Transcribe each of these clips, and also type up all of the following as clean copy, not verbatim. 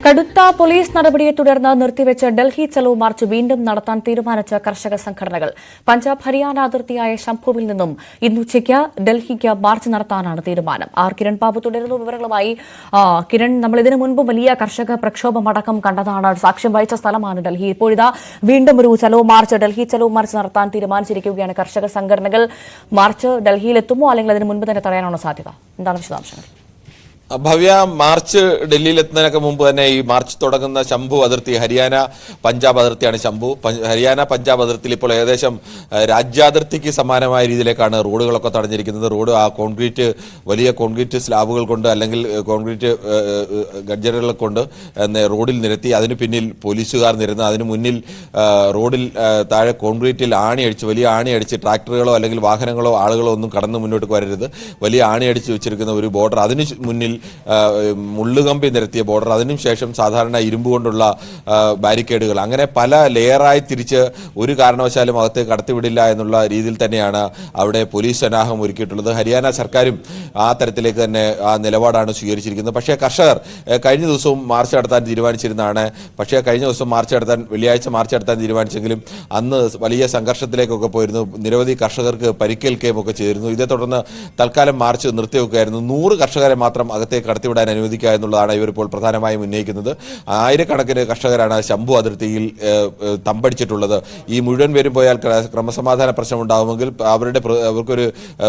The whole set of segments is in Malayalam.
കടുത്ത പോലീസ് നടപടിയെ തുടർന്ന് നിർത്തിവെച്ച ഡൽഹി ചലോ മാർച്ച് വീണ്ടും നടത്താൻ തീരുമാനിച്ച കർഷക സംഘടനകൾ. പഞ്ചാബ് ഹരിയാന അതിർത്തിയായ ശംഭുവിൽ നിന്നും ഇന്നുച്ചയ്ക്ക് ഡൽഹിക്ക് മാർച്ച് നടത്താനാണ് തീരുമാനം. കിരൺ ബാബു തുടരുന്ന വിവരങ്ങളുമായി. കിരൺ, നമ്മൾ ഇതിനു മുൻപ് വലിയ കർഷക പ്രക്ഷോഭമടക്കം കണ്ടതാണ്, സാക്ഷ്യം വഹിച്ച സ്ഥലമാണ് ഡൽഹി. ഇപ്പോഴിതാ വീണ്ടും ഒരു ഡൽഹി ചലോ മാർച്ച് നടത്താൻ തീരുമാനിച്ചിരിക്കുകയാണ് കർഷക സംഘടനകൾ. മാർച്ച് ഡൽഹിയിലെത്തുമോ അല്ലെങ്കിൽ അതിന് മുൻപ് തന്നെ തടയാനാണോ സാധ്യത? എന്താണ് വിശദാംശങ്ങൾ? ഭവ്യ, മാർച്ച് ഡൽഹിയിൽ എത്തുന്നതിനൊക്കെ മുമ്പ് തന്നെ ഈ മാർച്ച് തുടങ്ങുന്ന ശംഭു അതിർത്തി, ഹരിയാന പഞ്ചാബ് അതിർത്തിയാണ് ശംഭു. ഹരിയാന പഞ്ചാബ് അതിർത്തിയിൽ ഇപ്പോൾ ഏകദേശം രാജ്യാതിർത്തിക്ക് സമാനമായ രീതിയിലേക്കാണ് റോഡുകളൊക്കെ തടഞ്ഞിരിക്കുന്നത്. റോഡ് വലിയ കോൺക്രീറ്റ് സ്ലാബുകൾ കൊണ്ട് അല്ലെങ്കിൽ കോൺക്രീറ്റ് ഗഡ്ജറുകൾ കൊണ്ട് റോഡിൽ നിരത്തി, അതിന് പിന്നിൽ പോലീസുകാർ നിരന്ന്, അതിന് മുന്നിൽ റോഡിൽ താഴെ കോൺക്രീറ്റിൽ വലിയ ആണിയടിച്ച് ട്രാക്ടറുകളോ അല്ലെങ്കിൽ വാഹനങ്ങളോ ആളുകളോ ഒന്നും കടന്നു മുന്നോട്ട് വരരുത്, വലിയ ആണിയടിച്ച് വെച്ചിരിക്കുന്ന ഒരു ബോർഡർ, അതിന് മുന്നിൽ മുള്ളുകമ്പി നിരത്തിയ ബോർഡർ, അതിനുശേഷം സാധാരണ ഇരുമ്പ് കൊണ്ടുള്ള ബാരിക്കേഡുകൾ, അങ്ങനെ പല ലെയറായി തിരിച്ച് ഒരു കാരണവശാലും അകത്തേക്ക് കടത്തിവിടില്ല എന്നുള്ള രീതിയിൽ തന്നെയാണ് അവിടെ പോലീസ് സന്നാഹം ഒരുക്കിയിട്ടുള്ളത്. ഹരിയാന സർക്കാരും ആ തരത്തിലേക്ക് തന്നെ ആ നിലപാടാണ് സ്വീകരിച്ചിരിക്കുന്നത്. പക്ഷേ കർഷകർ കഴിഞ്ഞ ദിവസവും മാർച്ച് നടത്താൻ തീരുമാനിച്ചിരുന്നതാണ്. പക്ഷേ കഴിഞ്ഞ ദിവസം വെള്ളിയാഴ്ച മാർച്ച് നടത്താൻ തീരുമാനിച്ചെങ്കിലും അന്ന് വലിയ സംഘർഷത്തിലേക്കൊക്കെ പോയിരുന്നു. നിരവധി കർഷകർക്ക് പരിക്കേൽക്കുകയും ഒക്കെ ചെയ്തിരുന്നു. ഇതേ തുടർന്ന് തൽക്കാലം മാർച്ച് നിർത്തിവെക്കുകയായിരുന്നു. 100 കർഷകരെ മാത്രം അകത്തേക്ക് കടത്തിവിടാൻ അനുവദിക്കുക എന്നുള്ളതാണ് ഇവരിപ്പോൾ പ്രധാനമായും ഉന്നയിക്കുന്നത്. ആയിരക്കണക്കിന് കർഷകരാണ് ശംഭു അതിർത്തിയിൽ തമ്പടിച്ചിട്ടുള്ളത്. ഈ മുഴുവൻ പേരും പോയാൽ ക്രമസമാധാന പ്രശ്നം ഉണ്ടാകുമെങ്കിൽ അവർക്കൊരു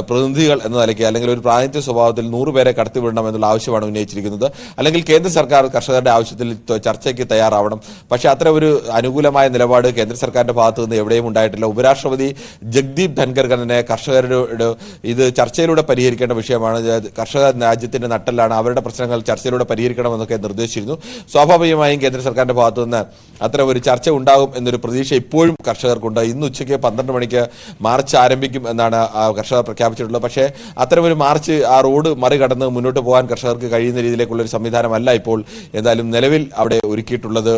പ്രതിനിധികൾ എന്ന നിലയ്ക്ക് അല്ലെങ്കിൽ ഒരു പ്രാതിനിധ്യ സ്വഭാവത്തിൽ 100 പേരെ കടത്തിവിടണം എന്നുള്ള ആവശ്യമാണ് ഉന്നയിച്ചിരിക്കുന്നത്. അല്ലെങ്കിൽ കേന്ദ്ര സർക്കാർ കർഷകരുടെ ആവശ്യത്തിൽ ചർച്ചയ്ക്ക് തയ്യാറാവണം. പക്ഷേ അത്ര ഒരു അനുകൂലമായ നിലപാട് കേന്ദ്ര സർക്കാരിന്റെ ഭാഗത്തു നിന്ന് എവിടെയും ഉണ്ടായിട്ടില്ല. ഉപരാഷ്ട്രപതി ജഗ്ദീപ് ധൻഖർ തന്നെ കർഷകരുടെ ഇത് ചർച്ചയിലൂടെ പരിഹരിക്കേണ്ട വിഷയമാണ്, കർഷക രാജ്യത്തിന്റെ നട്ടലാണ്, അവരുടെ പ്രശ്നങ്ങൾ ചർച്ചയിലൂടെ പരിഹരിക്കണമെന്നൊക്കെ നിർദ്ദേശിച്ചിരുന്നു. സ്വാഭാവികമായും കേന്ദ്ര സർക്കാരിന്റെ ഭാഗത്തു നിന്ന് അത്ര ഒരു ചർച്ച ഉണ്ടാകും എന്നൊരു പ്രതീക്ഷ ഇപ്പോഴും കർഷകർക്കുണ്ട്. ഇന്ന് ഉച്ചയ്ക്ക് 12 മണിക്ക് മാർച്ച് ആരംഭിക്കും എന്നാണ് കർഷകർ പ്രഖ്യാപിച്ചിട്ടുള്ളത്. പക്ഷേ അത്തരമൊരു മാർച്ച് ആ റോഡ് മറികടന്ന് മുന്നോട്ട് പോകാൻ കർഷകർക്ക് കഴിയുന്ന രീതിയിലേക്കുള്ളൊരു സംവിധാനമല്ല ഇപ്പോൾ എന്തായാലും നിലവിൽ അവിടെ ഒരുക്കിയിട്ടുള്ളത്,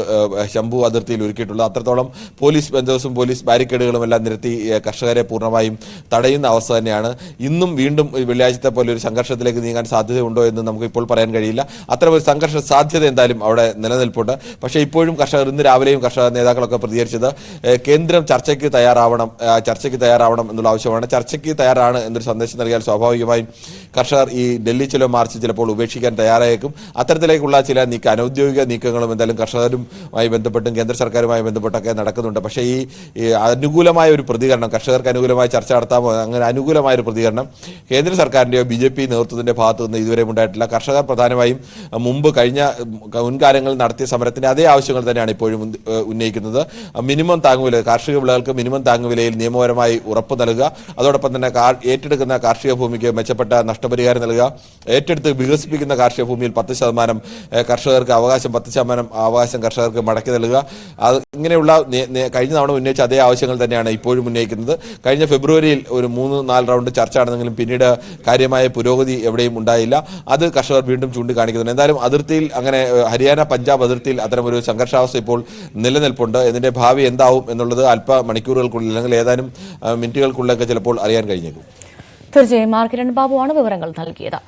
ശംഭു അതിർത്തിയിൽ ഒരുക്കിയിട്ടുള്ളത്. അത്രത്തോളം പോലീസ് ബന്ദോബസ്തും പോലീസ് ബാരിക്കേഡുകളും എല്ലാം നിരത്തി കർഷകരെ പൂർണ്ണമായും തടയുന്ന അവസ്ഥ തന്നെയാണ്. ഇന്നും വീണ്ടും വെള്ളിയാഴ്ചത്തെ പോലെ ഒരു സംഘർഷത്തിലേക്ക് നീങ്ങാൻ സാധ്യതയുണ്ടോ എന്ന് നമുക്ക് ഇപ്പോൾ പറയാൻ കഴിയില്ല. അത്തരം ഒരു സംഘർഷ സാധ്യത എന്തായാലും അവിടെ നിലനിൽപ്പുണ്ട്. പക്ഷേ ഇപ്പോഴും കർഷകർ, ഇന്ന് രാവിലെയും കർഷക നേതാക്കളൊക്കെ പ്രതികരിച്ചത് കേന്ദ്രം ചർച്ചയ്ക്ക് തയ്യാറാവണം എന്നുള്ള ആവശ്യമാണ്. ചർച്ചയ്ക്ക് തയ്യാറാണ് എന്നൊരു സന്ദേശം നൽകിയാൽ സ്വാഭാവികമായും കർഷകർ ഈ ഡൽഹി ചലോ മാർച്ച് ചിലപ്പോൾ ഉപേക്ഷിക്കാൻ തയ്യാറായേക്കും. അത്തരത്തിലേക്കുള്ള ചില അനൌദ്യോഗിക നീക്കങ്ങളും എന്തായാലും കർഷകരുമായി ബന്ധപ്പെട്ടും കേന്ദ്ര സർക്കാരുമായി ബന്ധപ്പെട്ടൊക്കെ നടക്കുന്നുണ്ട്. പക്ഷേ ഈ അനുകൂലമായ ഒരു പ്രതികരണം, കർഷകർക്ക് അനുകൂലമായ ചർച്ച നടത്താമോ, അങ്ങനെ അനുകൂലമായ ഒരു പ്രതികരണം കേന്ദ്ര സർക്കാരിന്റെയോ BJP നേതൃത്വത്തിന്റെ ഭാഗത്തു നിന്ന് ഇതുവരെ ഉണ്ടായിട്ടില്ല. കർഷകർ പ്രധാനമായും മുൻകാലങ്ങളിൽ നടത്തിയ സമരത്തിന്റെ അതേ ആവശ്യങ്ങൾ തന്നെയാണ് ഇപ്പോഴും ഉന്നയിക്കുന്നത്. മിനിമം താങ്ങുവില, കാർഷിക വിളകൾക്ക് മിനിമം താങ്ങുവിലയിൽ നിയമപരമായി ഉറപ്പ് നൽകുക, അതോടൊപ്പം തന്നെ ഏറ്റെടുക്കുന്ന കാർഷിക ഭൂമിക്ക് മെച്ചപ്പെട്ട നഷ്ടപരിഹാരം നൽകുക, ഏറ്റെടുത്ത് വികസിപ്പിക്കുന്ന കാർഷിക ഭൂമിയിൽ 10% കർഷകർക്ക് 10% അവകാശം കർഷകർക്ക് മടക്കി നൽകുക. ഇങ്ങനെയുള്ള കഴിഞ്ഞ തവണ ഉന്നയിച്ച അതേ ആവശ്യങ്ങൾ തന്നെയാണ് ഇപ്പോഴും ഉന്നയിക്കുന്നത്. കഴിഞ്ഞ ഫെബ്രുവരിയിൽ ഒരു 3-4 റൗണ്ട് ചർച്ച നടന്നെങ്കിലും പിന്നീട് കാര്യമായ പുരോഗതി എവിടെയും ഉണ്ടായില്ല. അത് കർഷകർ വീണ്ടും ചൂണ്ടിക്കാണിക്കുന്നുണ്ട്. എന്തായാലും അതിർത്തിയിൽ അങ്ങനെ ഹരിയാന പഞ്ചാബ് അതിർത്തിയിൽ അത്തരമൊരു സംഘർഷാവസ്ഥ ഇപ്പോൾ നിലനിൽപ്പുണ്ട്. ഇതിന്റെ ഭാവി എന്താവും എന്നുള്ളത് മണിക്കൂറുകൾക്കുള്ളിൽ അല്ലെങ്കിൽ ഏതാനും മിനിറ്റുകൾക്കുള്ളിലൊക്കെ ചിലപ്പോൾ അറിയാൻ കഴിഞ്ഞേക്കും. തീർച്ചയായും കിരൺ ബാബുവാണ് വിവരങ്ങൾ നൽകിയത്.